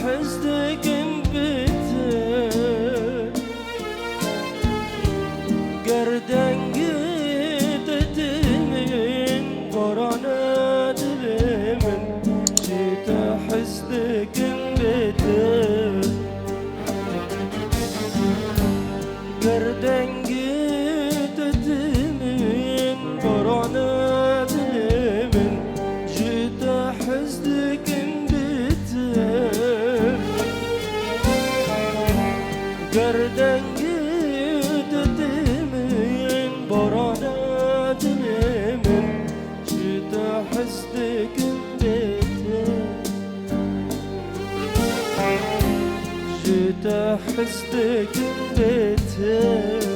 حزدكم بتر گردن گیدت من قرانه دل من جيت حزدكم بتر گردن گیدت من قرانه دل من جيت حزدكم گردن گیدت من بارانه دل من جيت حزدكم بتر جيت حزدكم بتر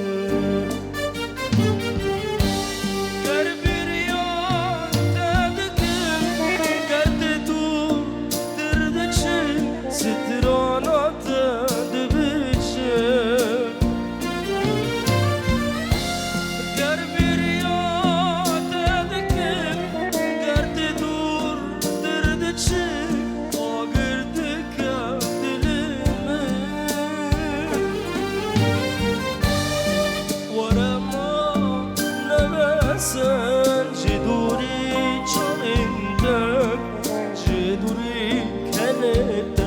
جدوري چندک جدوري كندك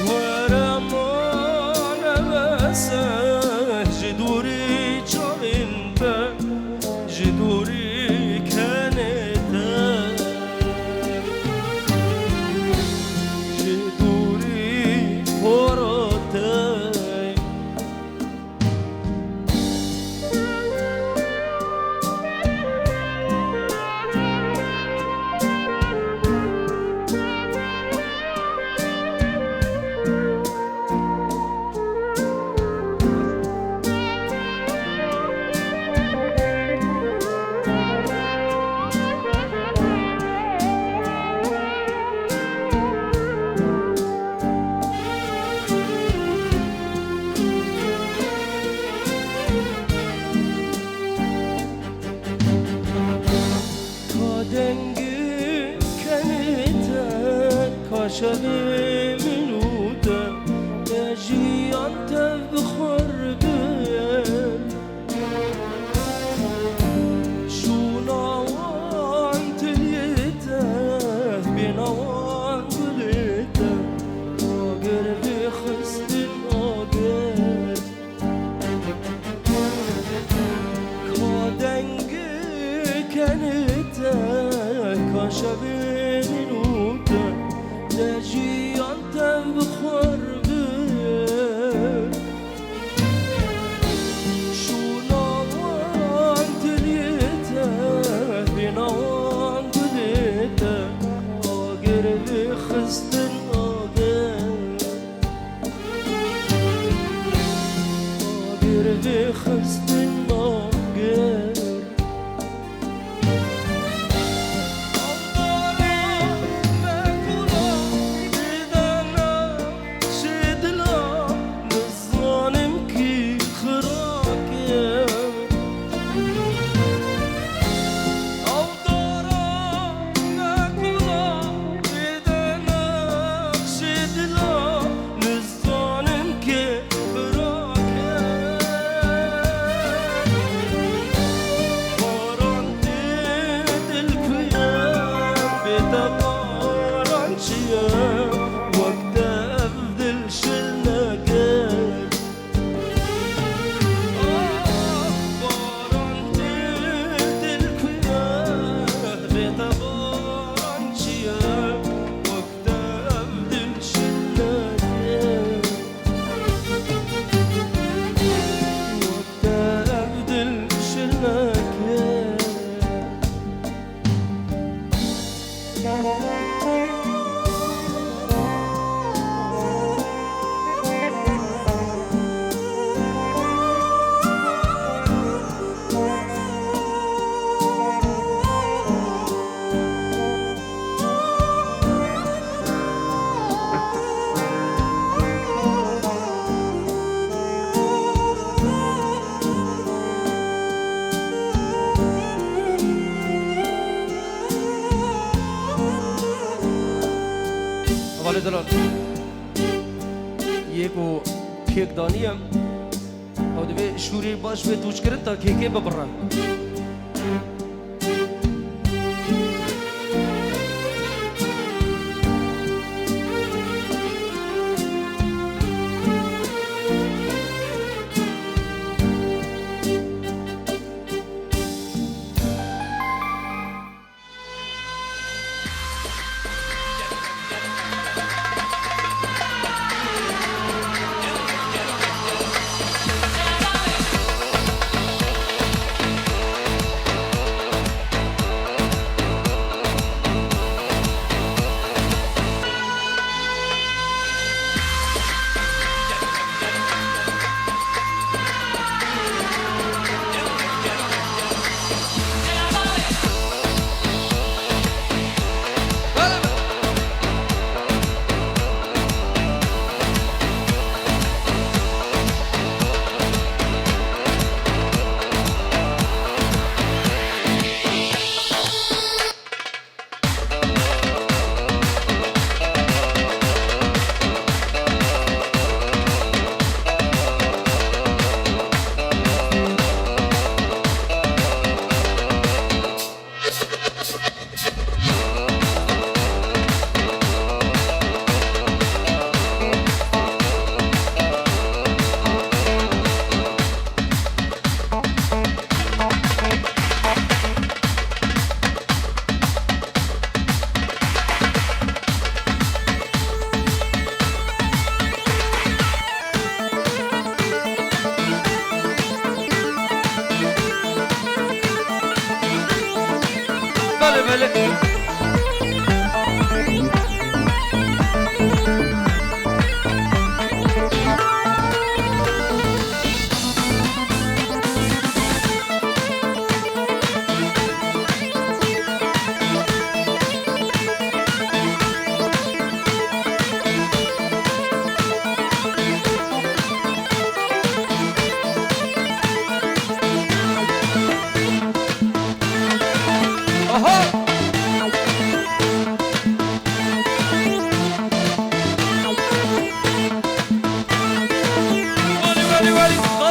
ورمان بسه جدوري چندک جدوري كندك جدوري هرتك دنگی کنیتن کاشمی منودم نجیان تبخور بیم شوناوان تلیتن بیناوان گلیتن آگر بخستن آگر کادنگی کنیتن کاشمی منودم نجیان تبخور بیم شوناوان تلیتن بیناوان گلیتن آگر بخستن آگر آگر بخستن آگر خالد دلال یکو پیک دانیم او دوی شوری باش به توش کرد تا کیکه ببرن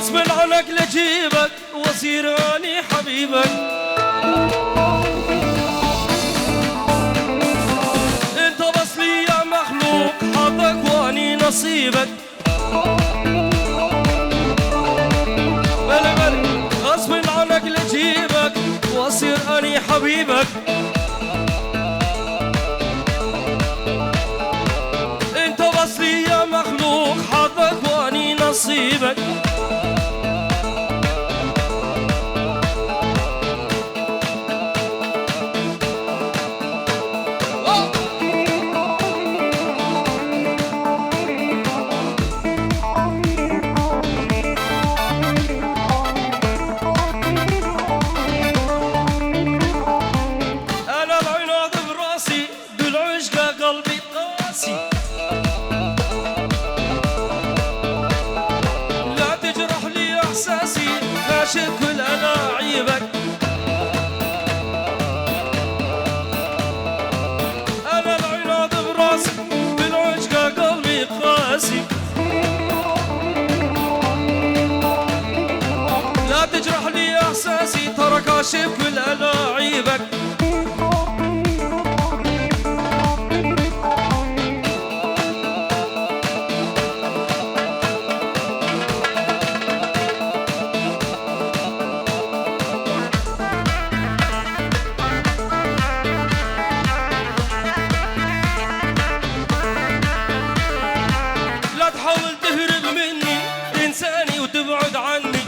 غصب عنك لجيبك واصير اني حبيبك انت بس لي يا مخلوق حظك واني نصيبك بلا بلا غصب عنك لجيبك واصير اني حبيبك انت بس لي يا مخلوق حظك واني نصيبك كل ألاعيبك أنا العناد براسي بالعشقة قلبي قاسي لا تجرح لي إحساسي ترى كاشف كل ألاعيبك وتبعد عني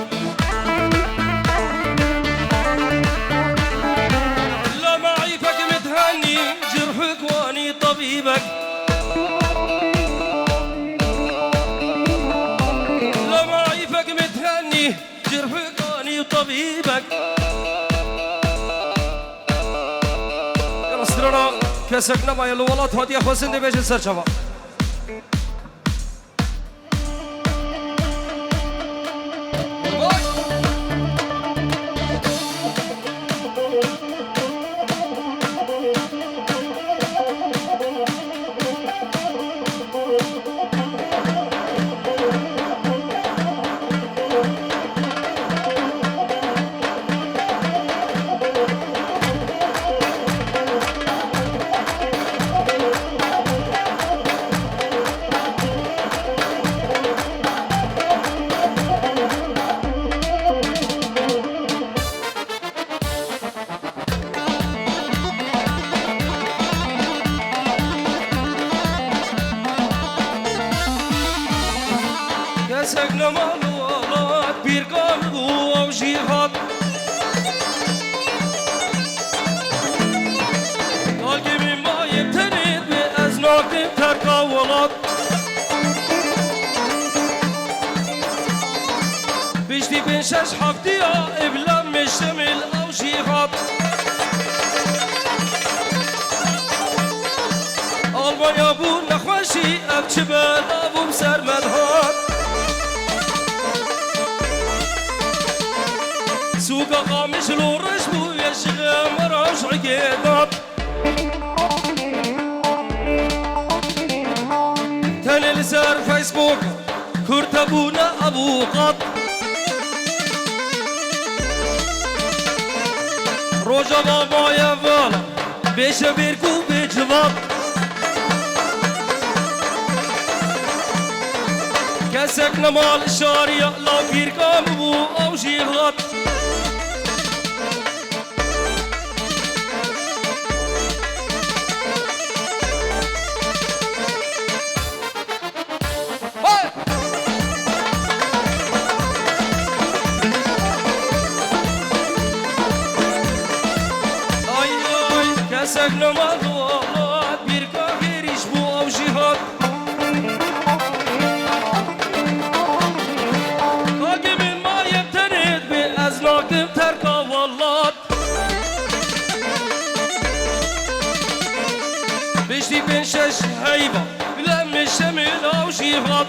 لا معيفك متهني جرحك واني طبيبك لا معيفك متهني جرحك واني طبيبك يا رسولنا كسكنا ما يلولات هادي أخوة دي بيجي سرشبا كسك نمال ولاد بيرقام بو وجيهات قلبي مما يبتنيد بأزناك ترقى ولاد بيشتي بين شش حفتيا إبلا مشتمل أو جيهات ألمانيا بو نخوشي أم جبال أبو بسر مدهات سوق قامش لو رجبو يشغى مراش عقيدات تاني لسار فيسبوك كرتبونا أبو قط روجا بابا يا فالا بيش بيركو بيجبط كسك نمال الشارية لا بيركام بو أو جيغات كسك نمال ولاد بيركام بيريش بو أو جيغات أزناكم تركا والله بيشتي بين شش هيبة بلم الشمل أو جيهات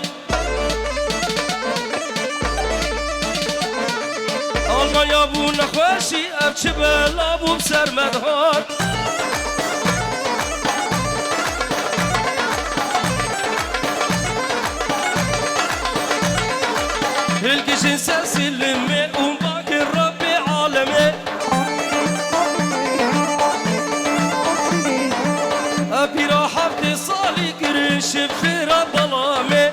ألمانيا بو نخوشي أبشبال أبو بسر مدهات الكشن سلمي ومباكر ربي عالمي أبي راح أبدي صالي قرش في رب ظلامي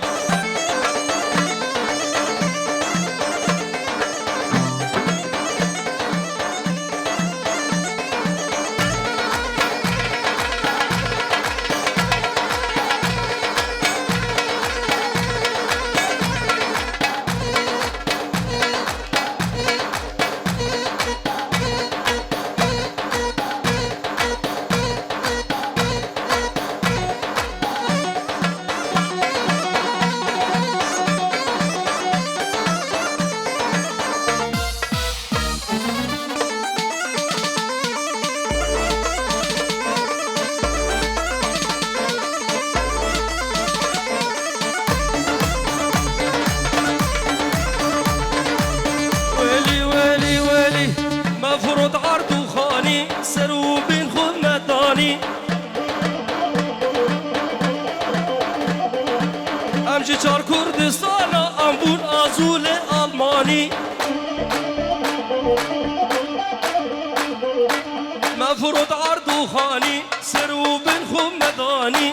مفروض عرض وخاني سرو بين خذ مداني امجي چار كردستان امبون ازول الماني مفروض عرض وخاني سرو بين خذ مداني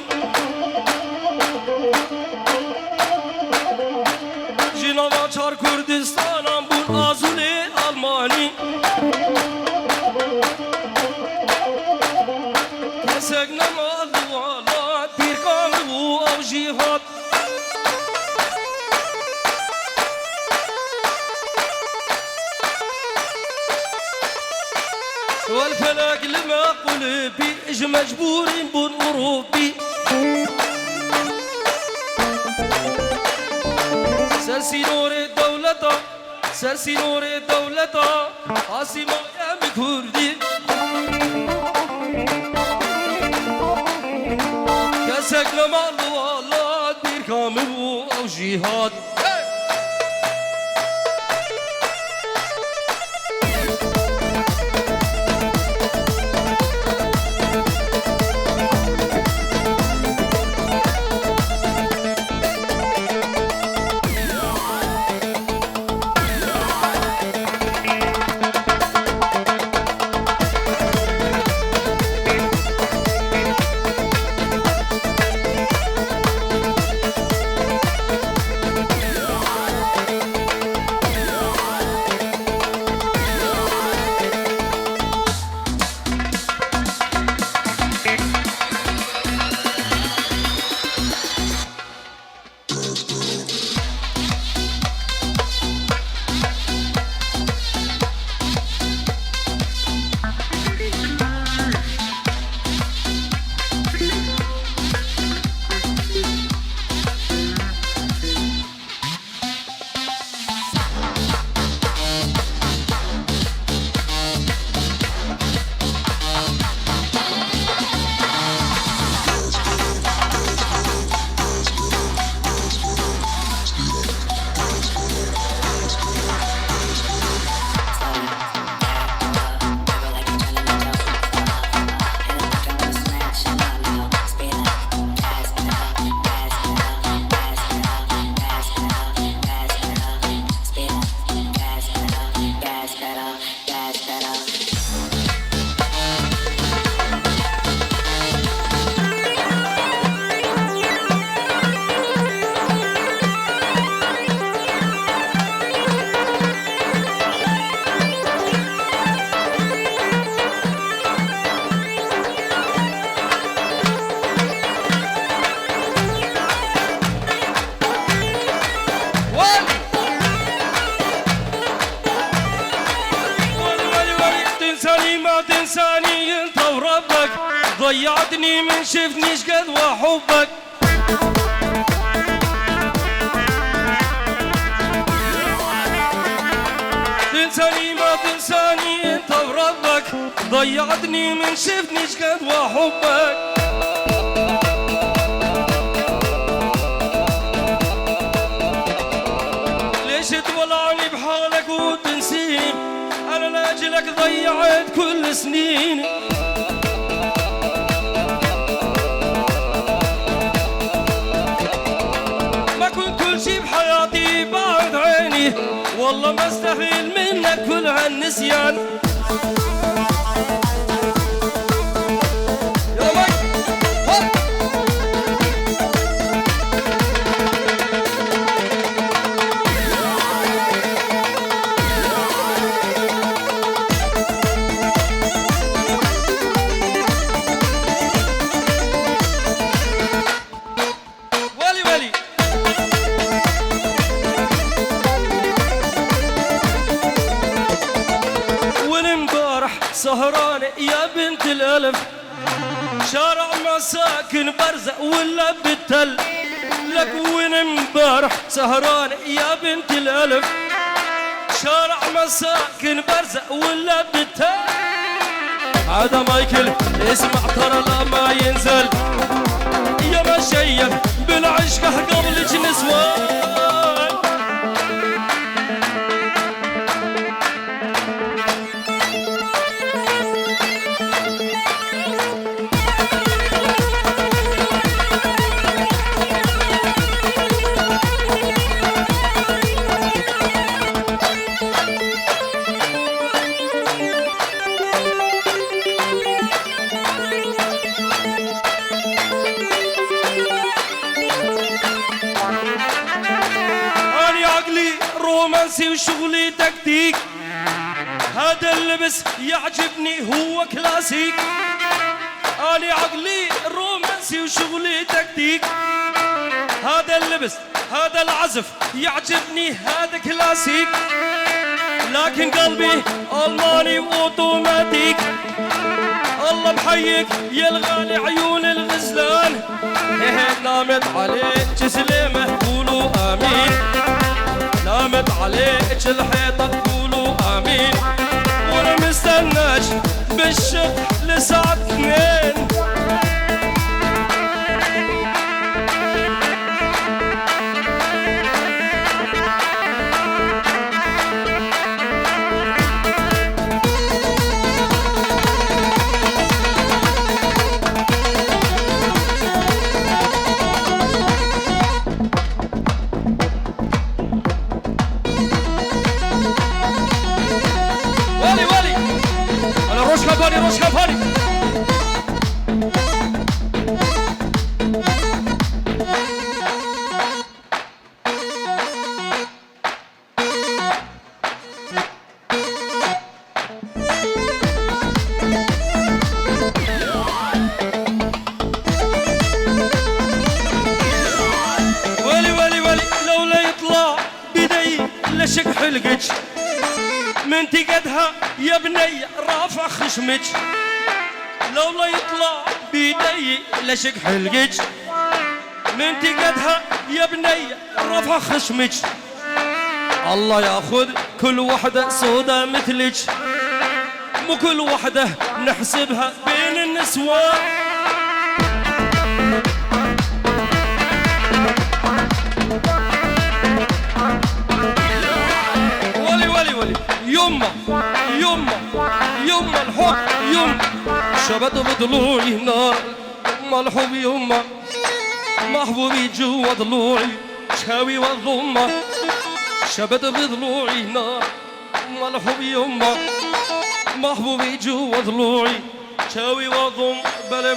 جنوا چار كردستان امبون ازول الماني كسك نمال ولاد بيرقام بو أو جيهات والفلك لما قلبي إج مجبورين بون أوروبي سرسي نور الدولة سرسي نور الدولة عاصمة يا كردي كسك نمال ولاد بيرقام بو أو جيهات ضيعتني من شفتني شقد وحبك. تنساني ما تنساني انت وربك، ضيعتني من شفتني شقد وحبك. ليش تولعني بحالك وتنسيني؟ انا لاجلك ضيعت كل سنيني. ما كنت كل شي بحياتي بعد عيني، والله ما استحيل منك كل هالنسيان. سهران يا بنت الألف، شارع مساكن برزق ولا بالتل. لك وين امبارح سهران يا بنت الألف، شارع مساكن برزق ولا بالتل. هذا مايكل اسمع ترى لا ما ينزل، يا ما شيب بالعشقه قبلك نسوان. رومانسي وشغلي تكتيك، هذا اللبس يعجبني هو كلاسيك. أنا عقلي رومانسي وشغلي تكتيك، هذا اللبس هذا العزف يعجبني هذا كلاسيك. لكن قلبي ألماني وأوتوماتيك. الله بحيك يا الغالي عيون الغزلان، نامت عليك سليمة قولوا آمين. نامت عليك الحيطة قولوا آمين. وانا مستناش بالشق لساعة 2. روش كفاري ولي لولا يطلع بدي لشق حلقك من تقدها يا بني رافع خشمك. لولا يطلع بيدي لشق حلقك من تقدها يا بني رافع خشمك. الله ياخذ كل وحده سودا مثلك، مو كل وحده نحسبها بين النسوان. ولي يما الحب يما شبت بضلوعي نار. يما الحب يما محبوبي جوا ضلوعي شاوي والضمة شبت بضلوعي نار. يما الحب يما محبوبي جوا ضلوعي شاوي والضم. بلي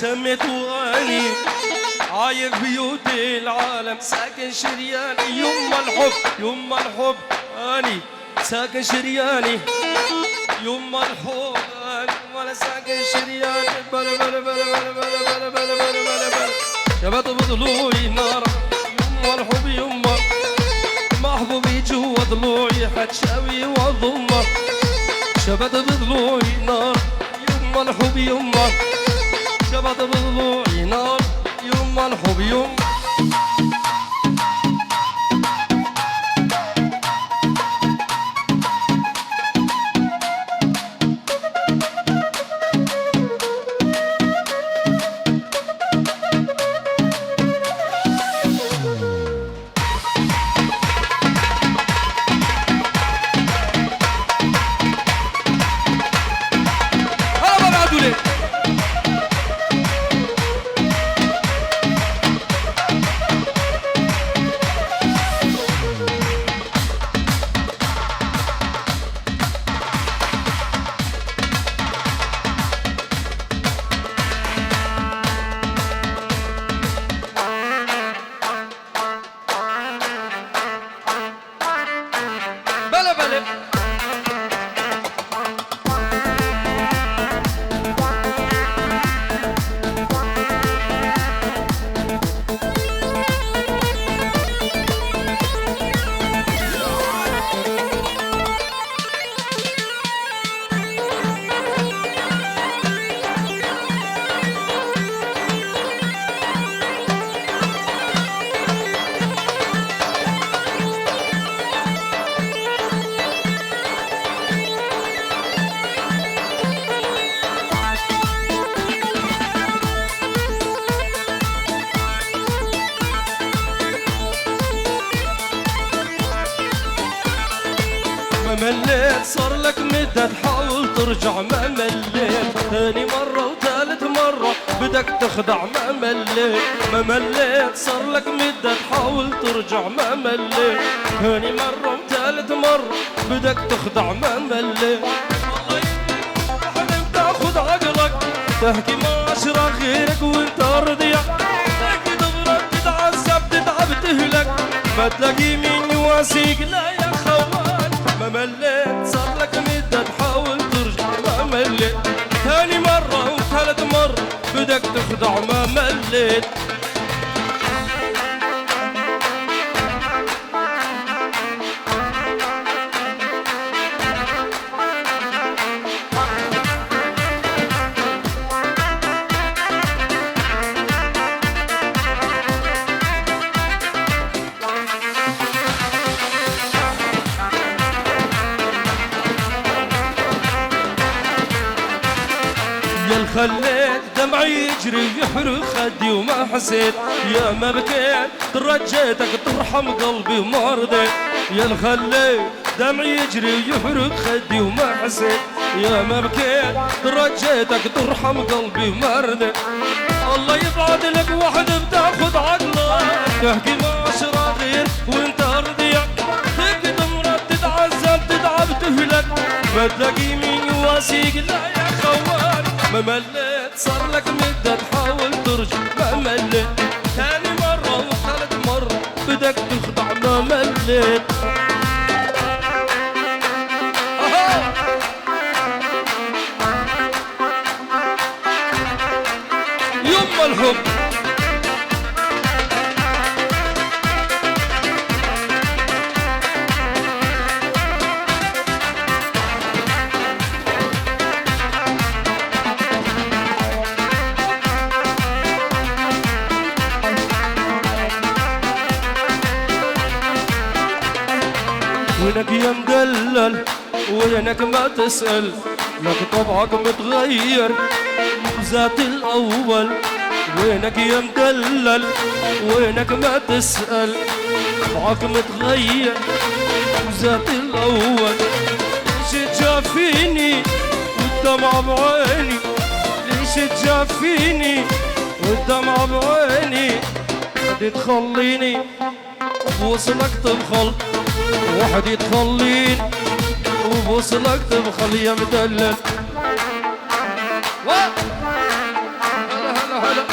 سميت واني عايق بيوت العالم ساكن شرياني يما الحب يما الحب اني ساكن شرياني يما الحب اني وانا ساكن شرياني بلا بلا بلا بلا بلا بلا بلا بلا بلا بلا شباب ضلوعي نار يما الحب يما محبوبي جوا ضلوعي حتشاوي وضمه شباب ضلوعي نار يما الحب يما شباب ضلوعي نار يما الحب يما مليت صار لك مدة تحاول ترجع ما مليت ثاني مرة وثالث مرة بدك تخدع ما مليت صار لك مدة تحاول ترجع ما مليت ثاني مرة وثالث مرة بدك تخدع ما مليت والله حلم تاخذ عقلك تحكي مع عشرة غيرك وانت رضيع تحكي تضرب تتعذب تتعب تهلك ما تلاقي مين يواسيك لا يا خوان ما مليت صار لك مدة تحاول ترجع ما مليت ثاني مرة وثالث مرة بدك تخدع ما مليت يا خليت دمعي يجري يحرق خدي وما حسيت يا ما بكيت ترجيتك ترحم قلبي وما رضيت يا خليت دمعي يجري يحرق خدي وما حسيت يا ما بكيت ترجيتك ترحم قلبي وما رضيت الله يبعد لك واحد بتاخذ عقلك تحكي مع عشرة غير وانت رضيع تبكي تمرض تتعذب تتعب تهلك ما تلاقي مين يواسيك لا يا خوان ما مليت صار لك مدة تحاول ترجع ما مليت ثاني مرة وثالث مرة بدك تخضع ما مليت يما الحب وينك يا مدلل وينك ما تسأل لك طبعك متغير ذات الأول وينك يا مدلل وينك ما تسأل طبعك متغير ذات الأول ليش تجافيني والدمع بعيني ليش تجافيني والدمع بعيني بدي تخليني وبوصلك تبخل وحدي تخلين وبوصلك تبخل يا مدلل هلا هلا هلا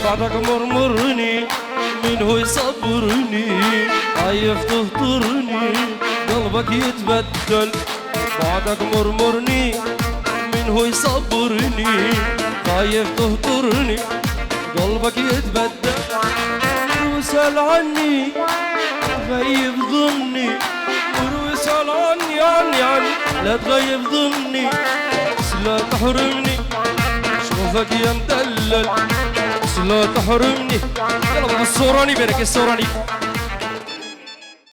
بعدك مرمرني مين هو يصبرني خايف تهطرني قلبك يتبدل بعدك مرمرني مين هو يصبرني خايف تهطرني قلبك يتبدل واسأل عني غيب ظني واسأل عني لا تغيب ظني لا تحرمني شوفك يا مدلل لا تحرمني يلا الصوراني بينك الصوراني